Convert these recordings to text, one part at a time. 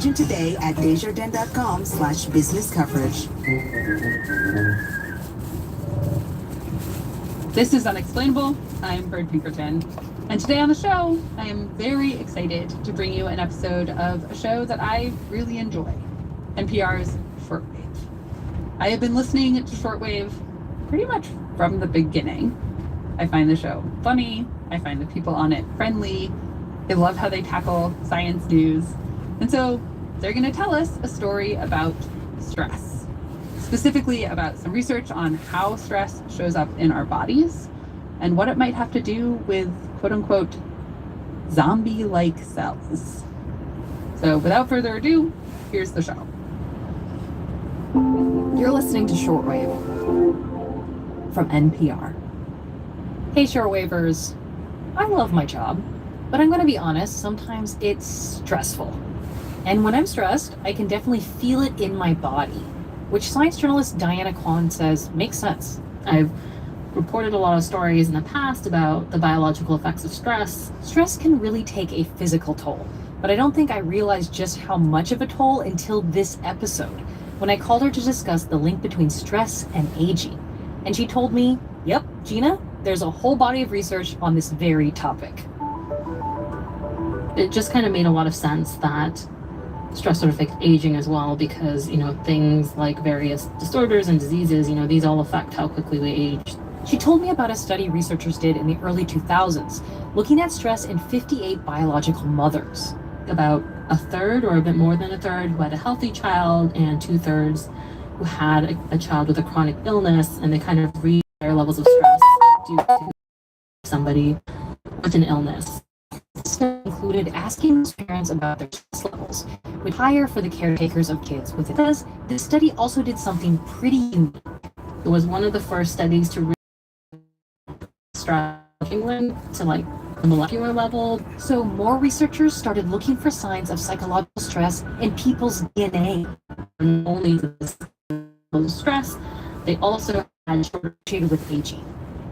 agent today at desjardins.com/business coverage. This is Unexplainable. I'm Bird Pinkerton. And today on the show, I am very excited to bring you an episode of a show that I really enjoy, NPR's Shortwave. I have been listening to Shortwave pretty much from the beginning. I find the show funny. I find the people on it friendly. I love how they tackle science news. And so they're going to tell us a story about stress, specifically about some research on how stress shows up in our bodies and what it might have to do with quote unquote zombie-like cells. So without further ado, here's the show. You're listening to Shortwave from NPR. Hey, Shortwavers. I love my job, but I'm going to be honest, sometimes it's stressful. And when I'm stressed, I can definitely feel it in my body, which science journalist Diana Kwon says makes sense. I've reported a lot of stories in the past about the biological effects of stress. Stress can really take a physical toll, but I don't think I realized just how much of a toll until this episode, when I called her to discuss the link between stress and aging. And she told me, yep, Gina, there's a whole body of research on this very topic. It just kind of made a lot of sense that stress sort of affects aging as well, because, things like various disorders and diseases, these all affect how quickly we age. She told me about a study researchers did in the early 2000s, looking at stress in 58 biological mothers. About a third or a bit more than a third who had a healthy child, and 2/3 who had a child with a chronic illness, and they kind of read their levels of stress due to somebody with an illness. This included asking parents about their stress levels, which are higher for the caretakers of kids with it. Because this study also did something pretty unique. It was one of the first studies to really stress England to the molecular level. So more researchers started looking for signs of psychological stress in people's DNA. And only this stress, they also had shorter associated with aging.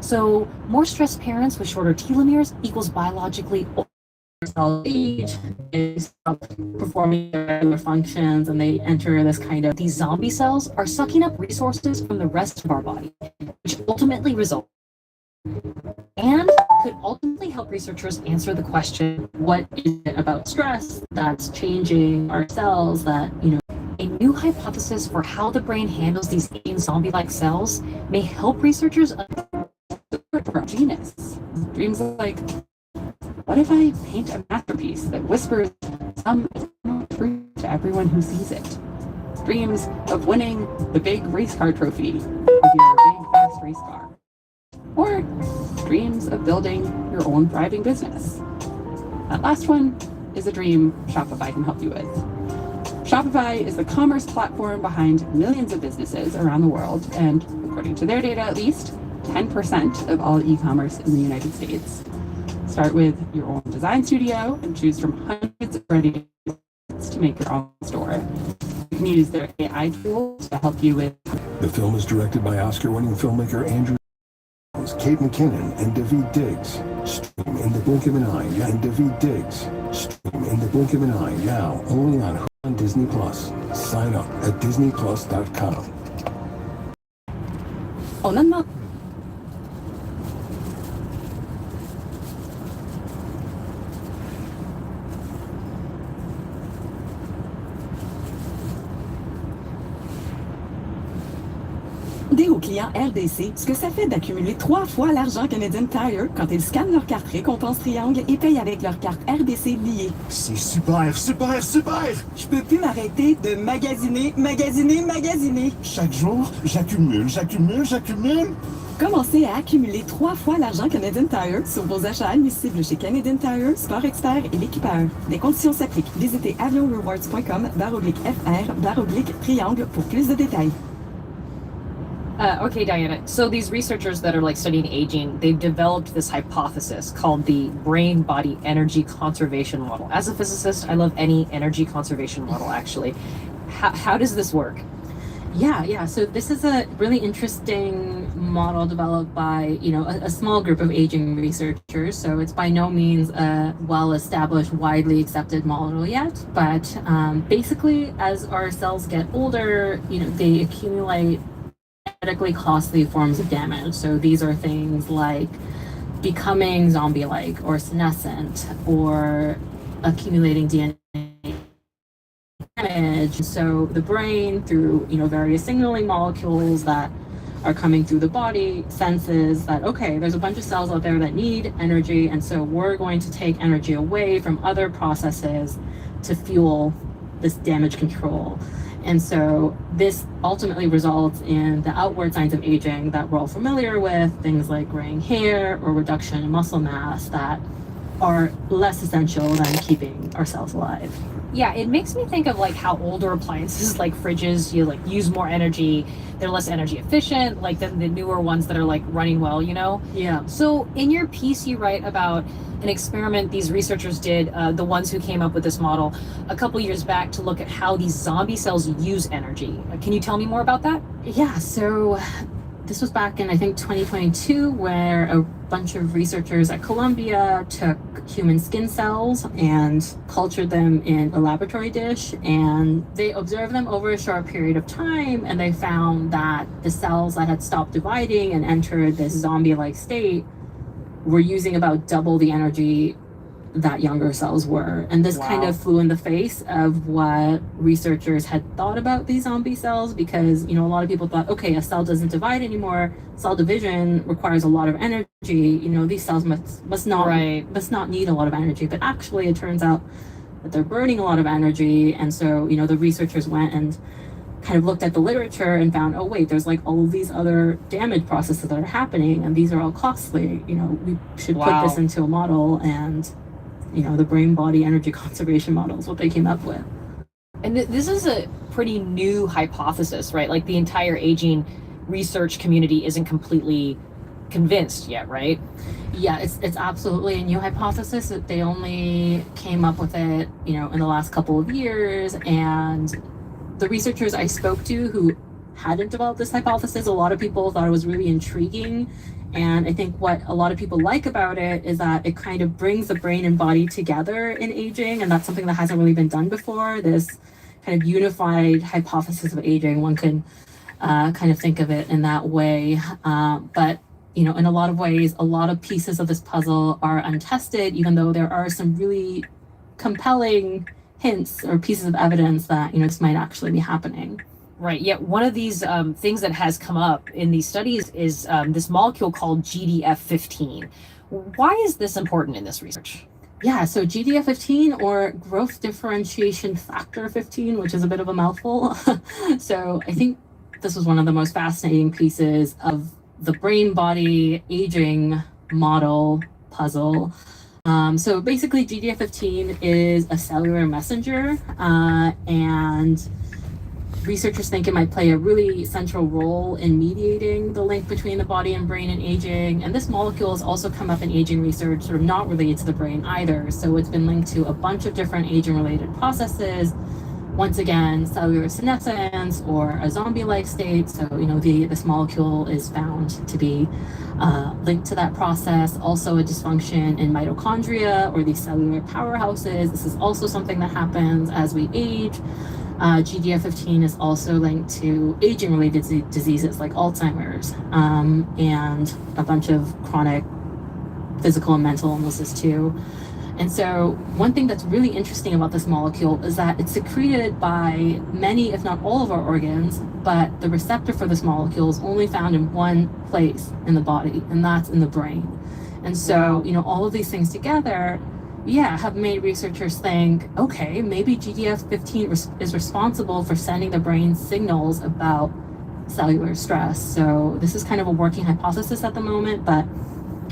So more stressed parents with shorter telomeres equals biologically older cell age, is performing their regular functions, and they enter this these zombie cells are sucking up resources from the rest of our body, which ultimately results and could ultimately help researchers answer the question, what is it about stress that's changing our cells that, A new hypothesis for how the brain handles these zombie-like cells may help researchers For genus. Dreams like, what if I paint a masterpiece that whispers some truth to everyone who sees it? Dreams of winning the big race car trophy with your big fast race car. Or dreams of building your own thriving business. That last one is a dream Shopify can help you with. Shopify is the commerce platform behind millions of businesses around the world, and according to their data at least, 10% of all e-commerce in the United States. Start with your own design studio and choose from hundreds of ready to make your own store. You can use their AI tools to help you with. The film is directed by Oscar-winning filmmaker Andrew, Kate McKinnon, and David Diggs. Stream in the blink of an eye, and David Diggs. Stream in the blink of an eye now, only on Disney Plus. Sign up at disneyplus.com. Demandez aux clients RDC ce que ça fait d'accumuler 3 fois l'argent Canadian Tire quand ils scannent leur carte récompense triangle et payent avec leur carte RDC liée. C'est super, super, super! Je peux plus m'arrêter de magasiner, magasiner, magasiner. Chaque jour, j'accumule. Commencez à accumuler 3 fois l'argent Canadian Tire sur vos achats admissibles chez Canadian Tire, Sport Expert et l'équipeur. Des conditions s'appliquent. Visitez avionrewards.com/triangle pour plus de détails. Okay, Diana. So these researchers that are studying aging, they've developed this hypothesis called the brain-body energy conservation model. As a physicist, I love any energy conservation model, actually. How does this work? Yeah. So this is a really interesting model developed by, a small group of aging researchers. So it's by no means a well-established, widely accepted model yet. But basically, as our cells get older, they accumulate genetically costly forms of damage. So these are things like becoming zombie-like or senescent or accumulating DNA damage. So the brain, through various signaling molecules that are coming through the body, senses that, okay, there's a bunch of cells out there that need energy, and so we're going to take energy away from other processes to fuel this damage control. And so this ultimately results in the outward signs of aging that we're all familiar with, things like graying hair or reduction in muscle mass that are less essential than keeping our cells alive. Yeah, it makes me think of like how older appliances like fridges, you like use more energy, they're less energy efficient, like than the newer ones that are like running well, Yeah. So in your piece, you write about an experiment these researchers did, the ones who came up with this model a couple years back, to look at how these zombie cells use energy. Can you tell me more about that? Yeah, so this was back in, I think, 2022, where a bunch of researchers at Columbia took human skin cells and cultured them in a laboratory dish, and they observed them over a short period of time, and they found that the cells that had stopped dividing and entered this zombie-like state were using about double the energy that younger cells were. And this kind of flew in the face of what researchers had thought about these zombie cells, because a lot of people thought, okay, a cell doesn't divide anymore, cell division requires a lot of energy, these cells must not need a lot of energy. But actually it turns out that they're burning a lot of energy. And so the researchers went and kind of looked at the literature and found, oh wait, there's like all of these other damage processes that are happening, and these are all costly. We should put this into a model, and the brain body energy conservation model is what they came up with. And this is a pretty new hypothesis, right? Like the entire aging research community isn't completely convinced yet, right? Yeah, it's absolutely a new hypothesis that they only came up with it, in the last couple of years. And the researchers I spoke to who hadn't developed this hypothesis, a lot of people thought it was really intriguing. And I think what a lot of people like about it is that it kind of brings the brain and body together in aging, and that's something that hasn't really been done before. This kind of unified hypothesis of aging, one can kind of think of it in that way. But in a lot of ways, a lot of pieces of this puzzle are untested, even though there are some really compelling hints or pieces of evidence that this might actually be happening. Right. Yeah. One of these things that has come up in these studies is this molecule called GDF15. Why is this important in this research? Yeah, so GDF15, or growth differentiation factor 15, which is a bit of a mouthful. So I think this was one of the most fascinating pieces of the brain body aging model puzzle. So basically GDF15 is a cellular messenger, and researchers think it might play a really central role in mediating the link between the body and brain and aging. And this molecule has also come up in aging research, sort of not related to the brain either. So it's been linked to a bunch of different aging-related processes. Once again, cellular senescence or a zombie-like state. So, this molecule is found to be linked to that process. Also a dysfunction in mitochondria, or these cellular powerhouses. This is also something that happens as we age. GDF15 is also linked to aging-related diseases like Alzheimer's, and a bunch of chronic physical and mental illnesses too. And so one thing that's really interesting about this molecule is that it's secreted by many, if not all of our organs, but the receptor for this molecule is only found in one place in the body, and that's in the brain. And so, all of these things together, have made researchers think, okay, maybe GDF15 is responsible for sending the brain signals about cellular stress. So this is kind of a working hypothesis at the moment, but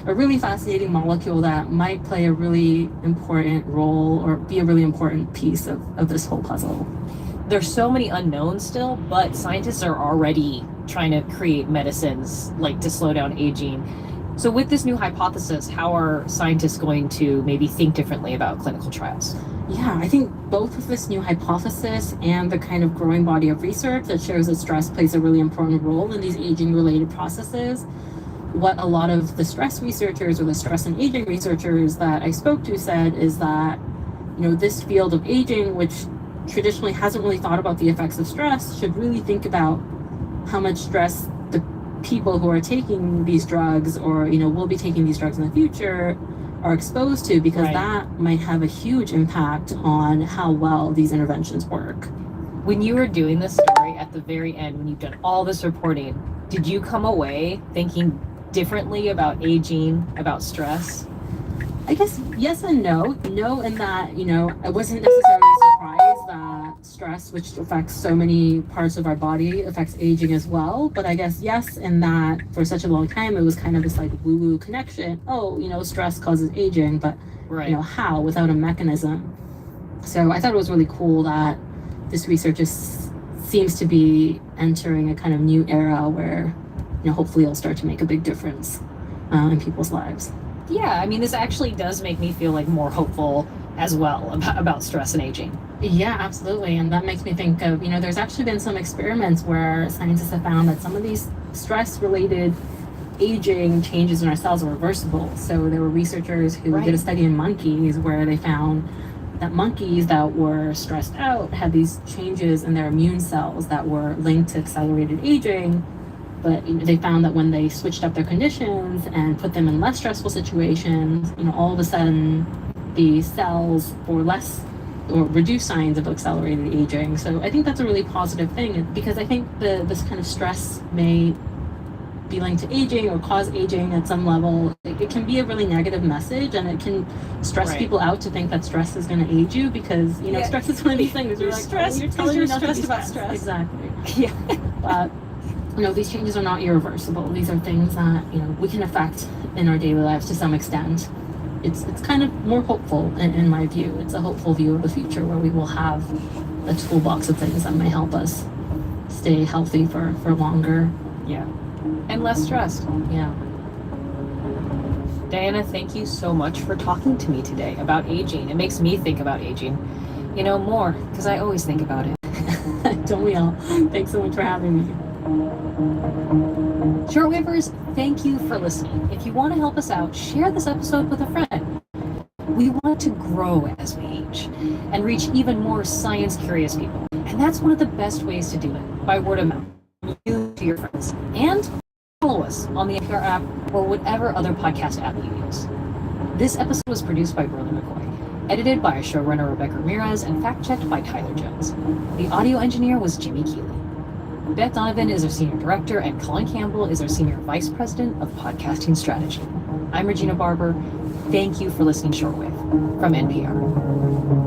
a really fascinating molecule that might play a really important role, or be a really important piece of this whole puzzle. There's so many unknowns still, but scientists are already trying to create medicines like to slow down aging. So with this new hypothesis, how are scientists going to maybe think differently about clinical trials? Yeah, I think both with this new hypothesis and the kind of growing body of research that shows that stress plays a really important role in these aging-related processes, what a lot of the stress researchers or the stress and aging researchers that I spoke to said is that, this field of aging, which traditionally hasn't really thought about the effects of stress, should really think about how much stress the people who are taking these drugs or, will be taking these drugs in the future are exposed to, because Right. that might have a huge impact on how well these interventions work. When you were doing this story at the very end, when you've done all this reporting, did you come away thinking differently about aging, about stress? I guess yes and no. No, in that, I wasn't necessarily surprised that stress, which affects so many parts of our body, affects aging as well. But I guess yes, in that for such a long time, it was kind of this like woo-woo connection. Oh, stress causes aging, but Right. how without a mechanism. So I thought it was really cool that this research seems to be entering a kind of new era where, hopefully it'll start to make a big difference in people's lives. Yeah, I mean, this actually does make me feel like more hopeful as well about stress and aging. Yeah, absolutely. And that makes me think of, there's actually been some experiments where scientists have found that some of these stress-related aging changes in our cells are reversible. So there were researchers who Right. did a study in monkeys where they found that monkeys that were stressed out had these changes in their immune cells that were linked to accelerated aging. But they found that when they switched up their conditions and put them in less stressful situations, all of a sudden the cells were less or reduced signs of accelerated aging. So I think that's a really positive thing, because I think this kind of stress may be linked to aging or cause aging at some level. It can be a really negative message, and it can stress Right. people out to think that stress is going to age you, because Yeah. stress is one of these things. You're You're like, stressed oh, you're because telling you're me not to be stressed about stress. Exactly. Yeah. But these changes are not irreversible. These are things that we can affect in our daily lives to some extent. It's kind of more hopeful in my view. It's a hopeful view of the future where we will have a toolbox of things that may help us stay healthy for longer. Yeah. And less stressed. Yeah. Diana, thank you so much for talking to me today about aging. It makes me think about aging, more, because I always think about it. Don't we all? Thanks so much for having me. Shortwavers, thank you for listening. If you want to help us out, share this episode with a friend. We want to grow as we age and reach even more science-curious people. And that's one of the best ways to do it, by word of mouth, you to your friends. And follow us on the NPR app or whatever other podcast app you use. This episode was produced by Berlin McCoy, edited by our showrunner Rebecca Ramirez, and fact-checked by Tyler Jones. The audio engineer was Jimmy Keeley. Beth Donovan is our senior director, and Colin Campbell is our senior vice president of podcasting strategy. I'm Regina Barber. Thank you for listening to Shortwave from NPR.